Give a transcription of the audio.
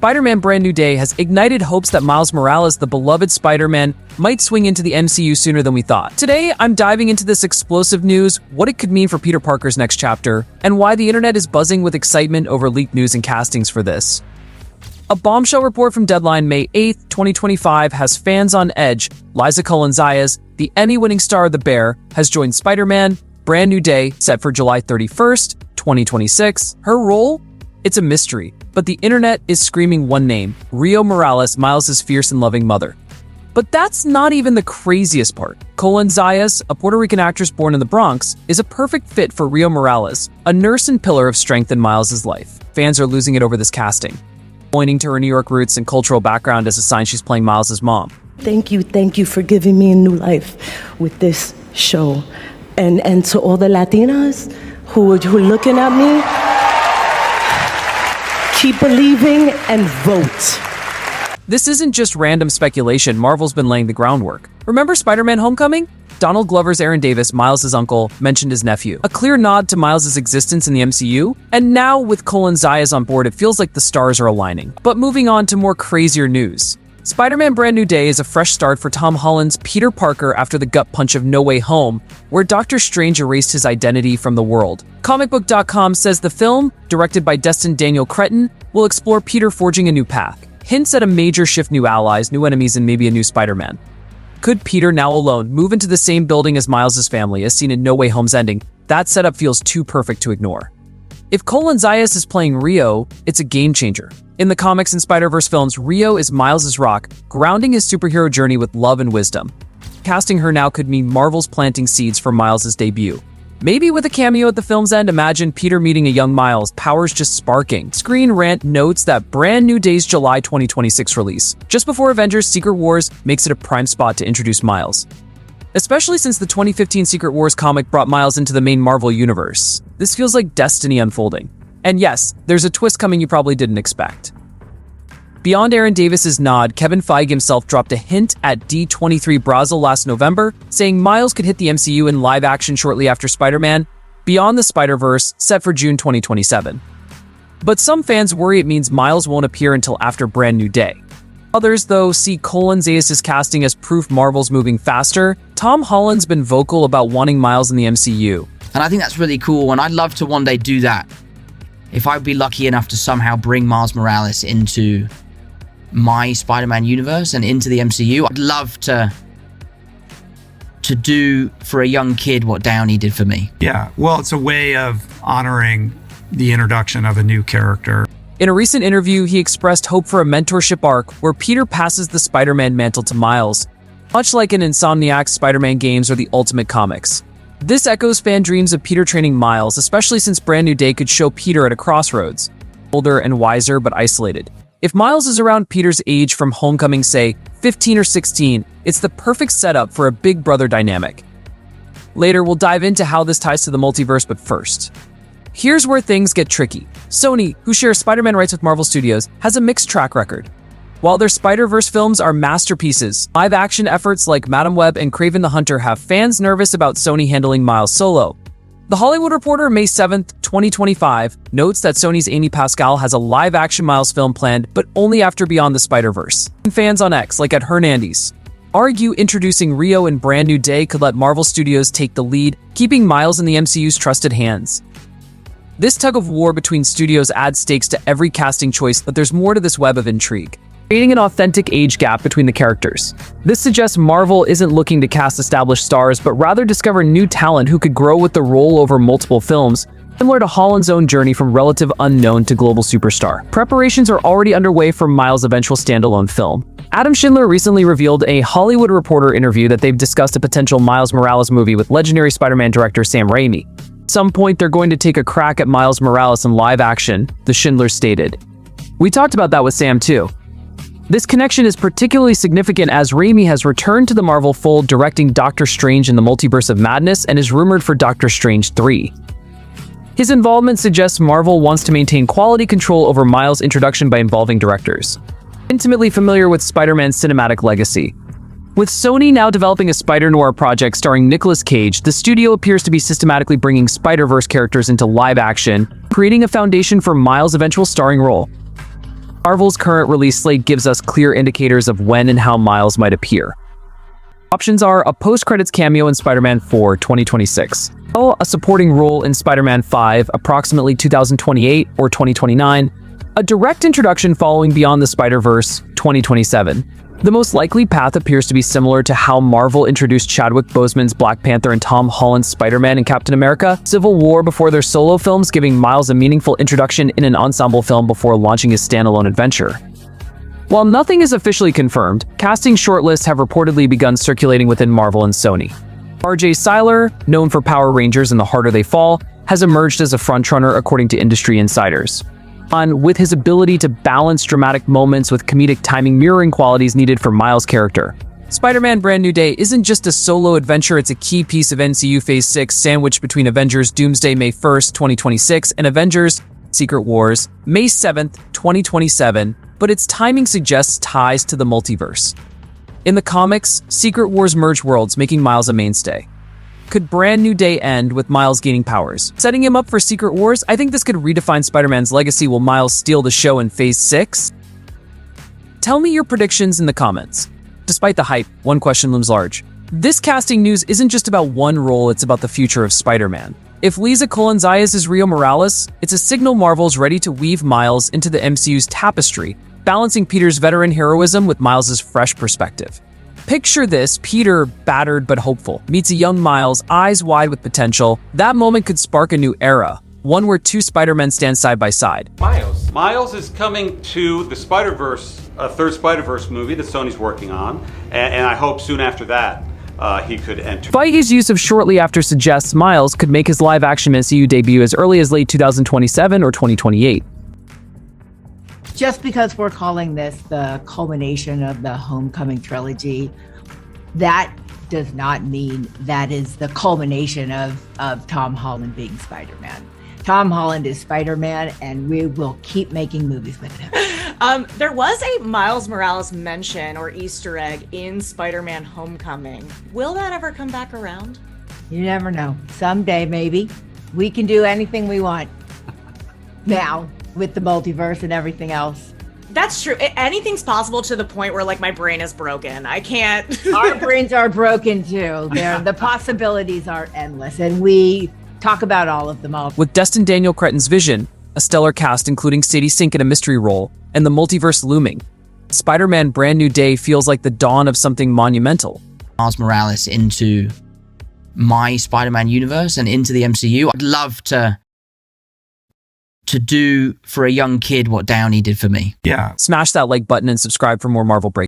Spider-Man Brand New Day has ignited hopes that Miles Morales, the beloved Spider-Man, might swing into the MCU sooner than we thought. Today, I'm diving into this explosive news, what it could mean for Peter Parker's next chapter, and why the internet is buzzing with excitement over leaked news and castings for this. A bombshell report from Deadline May 8, 2025 has fans on edge. Liza Colon-Zayas, the Emmy-winning star of The Bear, has joined Spider-Man Brand New Day, set for July 31st, 2026. Her role? It's a mystery, but the internet is screaming one name: Rio Morales, Miles' fierce and loving mother. But that's not even the craziest part. Colon-Zayas, a Puerto Rican actress born in the Bronx, is a perfect fit for Rio Morales, a nurse and pillar of strength in Miles' life. Fans are losing it over this casting, pointing to her New York roots and cultural background as a sign she's playing Miles' mom. Thank you for giving me a new life with this show. And to all the Latinas who are looking at me, keep believing and vote. This isn't just random speculation. Marvel's been laying the groundwork. Remember Spider-Man Homecoming? Donald Glover's Aaron Davis, Miles' uncle, mentioned his nephew. A clear nod to Miles' existence in the MCU. And now with Colon-Zayas on board, it feels like the stars are aligning. But moving on to more crazier news. Spider-Man Brand New Day is a fresh start for Tom Holland's Peter Parker after the gut punch of No Way Home, where Doctor Strange erased his identity from the world. Comicbook.com says the film, directed by Destin Daniel Cretton, will explore Peter forging a new path. Hints at a major shift, new allies, new enemies, and maybe a new Spider-Man. Could Peter, now alone, move into the same building as Miles' family, as seen in No Way Home's ending? That setup feels too perfect to ignore. If Colon-Zayas is playing Rio, it's a game changer. In the comics and Spider-Verse films, Rio is Miles' rock, grounding his superhero journey with love and wisdom. Casting her now could mean Marvel's planting seeds for Miles' debut. Maybe with a cameo at the film's end, imagine Peter meeting a young Miles, powers just sparking. Screen Rant notes that Brand New Day's July 2026 release, just before Avengers Secret Wars, makes it a prime spot to introduce Miles. Especially since the 2015 Secret Wars comic brought Miles into the main Marvel universe. This feels like destiny unfolding. And yes, there's a twist coming you probably didn't expect. Beyond Aaron Davis's nod, Kevin Feige himself dropped a hint at D23 Brazil last November, saying Miles could hit the MCU in live action shortly after Spider-Man Beyond the Spider-Verse, set for June 2027. But some fans worry it means Miles won't appear until after Brand New Day. Others, though, see Colon-Zayas' casting as proof Marvel's moving faster. Tom Holland's been vocal about wanting Miles in the MCU. And I think that's really cool, and I'd love to one day do that. If I'd be lucky enough to somehow bring Miles Morales into my Spider-Man universe and into the MCU, I'd love to do for a young kid what Downey did for me. Yeah, well, it's a way of honoring the introduction of a new character. In a recent interview, he expressed hope for a mentorship arc where Peter passes the Spider-Man mantle to Miles, much like in Insomniac's Spider-Man games or the Ultimate Comics. This echoes fan dreams of Peter training Miles, especially since Brand New Day could show Peter at a crossroads, older and wiser but isolated. If Miles is around Peter's age from Homecoming, say 15 or 16, it's the perfect setup for a big brother dynamic. Later, we'll dive into how this ties to the multiverse, but first, here's where things get tricky. Sony, who shares Spider-Man rights with Marvel Studios, has a mixed track record. While their Spider-Verse films are masterpieces, live-action efforts like Madam Web and Kraven the Hunter have fans nervous about Sony handling Miles solo. The Hollywood Reporter, May 7, 2025, notes that Sony's Amy Pascal has a live-action Miles film planned, but only after Beyond the Spider-Verse. Fans on X, like at Hernandez, argue introducing Rio in Brand New Day could let Marvel Studios take the lead, keeping Miles in the MCU's trusted hands. This tug-of-war between studios adds stakes to every casting choice, but there's more to this web of intrigue, creating an authentic age gap between the characters. This suggests Marvel isn't looking to cast established stars, but rather discover new talent who could grow with the role over multiple films, similar to Holland's own journey from relative unknown to global superstar. Preparations are already underway for Miles' eventual standalone film. Adam Schindler recently revealed a Hollywood Reporter interview that they've discussed a potential Miles Morales movie with legendary Spider-Man director Sam Raimi. At some point, they're going to take a crack at Miles Morales in live action, the Schindler stated. We talked about that with Sam too. This connection is particularly significant as Raimi has returned to the Marvel fold directing Doctor Strange in the Multiverse of Madness and is rumored for Doctor Strange 3. His involvement suggests Marvel wants to maintain quality control over Miles' introduction by involving directors intimately familiar with Spider-Man's cinematic legacy. With Sony now developing a Spider-Noir project starring Nicolas Cage, the studio appears to be systematically bringing Spider-Verse characters into live action, creating a foundation for Miles' eventual starring role. Marvel's current release slate gives us clear indicators of when and how Miles might appear. Options are a post-credits cameo in Spider-Man 4, 2026, or a supporting role in Spider-Man 5, approximately 2028 or 2029, a direct introduction following Beyond the Spider-Verse, 2027. The most likely path appears to be similar to how Marvel introduced Chadwick Boseman's Black Panther and Tom Holland's Spider-Man and Captain America Civil War before their solo films, giving Miles a meaningful introduction in an ensemble film before launching his standalone adventure. While nothing is officially confirmed, casting shortlists have reportedly begun circulating within Marvel and Sony. R.J. Cyler, known for Power Rangers and The Harder They Fall, has emerged as a frontrunner according to industry insiders. With his ability to balance dramatic moments with comedic timing mirroring qualities needed for Miles' character. Spider-Man Brand New Day isn't just a solo adventure, it's a key piece of MCU Phase 6 sandwiched between Avengers Doomsday May 1st, 2026 and Avengers Secret Wars May 7th, 2027, but its timing suggests ties to the multiverse. In the comics, Secret Wars merge worlds, making Miles a mainstay. Could Brand New Day end with Miles gaining powers, setting him up for Secret Wars? I think this could redefine Spider-Man's legacy. Will Miles steal the show in Phase 6? Tell me your predictions in the comments. Despite the hype, one question looms large. This casting news isn't just about one role, it's about the future of Spider-Man. If Liza Colon-Zayas is Rio Morales, it's a signal Marvel's ready to weave Miles into the MCU's tapestry, balancing Peter's veteran heroism with Miles' fresh perspective. Picture this: Peter, battered but hopeful, meets a young Miles, eyes wide with potential. That moment could spark a new era, one where two Spider-Men stand side by side. Miles is coming to the Spider-Verse, a third Spider-Verse movie that Sony's working on, and I hope soon after that he could enter. Feige's use of shortly after suggests Miles could make his live-action MCU debut as early as late 2027 or 2028. Just because we're calling this the culmination of the Homecoming trilogy, that does not mean that is the culmination of Tom Holland being Spider-Man. Tom Holland is Spider-Man, and we will keep making movies with him. There was a Miles Morales mention or Easter egg in Spider-Man Homecoming. Will that ever come back around? You never know. Someday, maybe. We can do anything we want now with the multiverse and everything else. That's true. Anything's possible to the point where, like, my brain is broken. I can't. Our brains are broken too. The possibilities are endless, and we talk about all of them all. With Destin Daniel Cretton's vision, a stellar cast including Sadie Sink in a mystery role, and the multiverse looming, Spider-Man Brand New Day feels like the dawn of something monumental. Miles Morales into my Spider-Man universe and into the MCU. I'd love to do for a young kid what Downey did for me. Yeah. Smash that like button and subscribe for more Marvel breaks.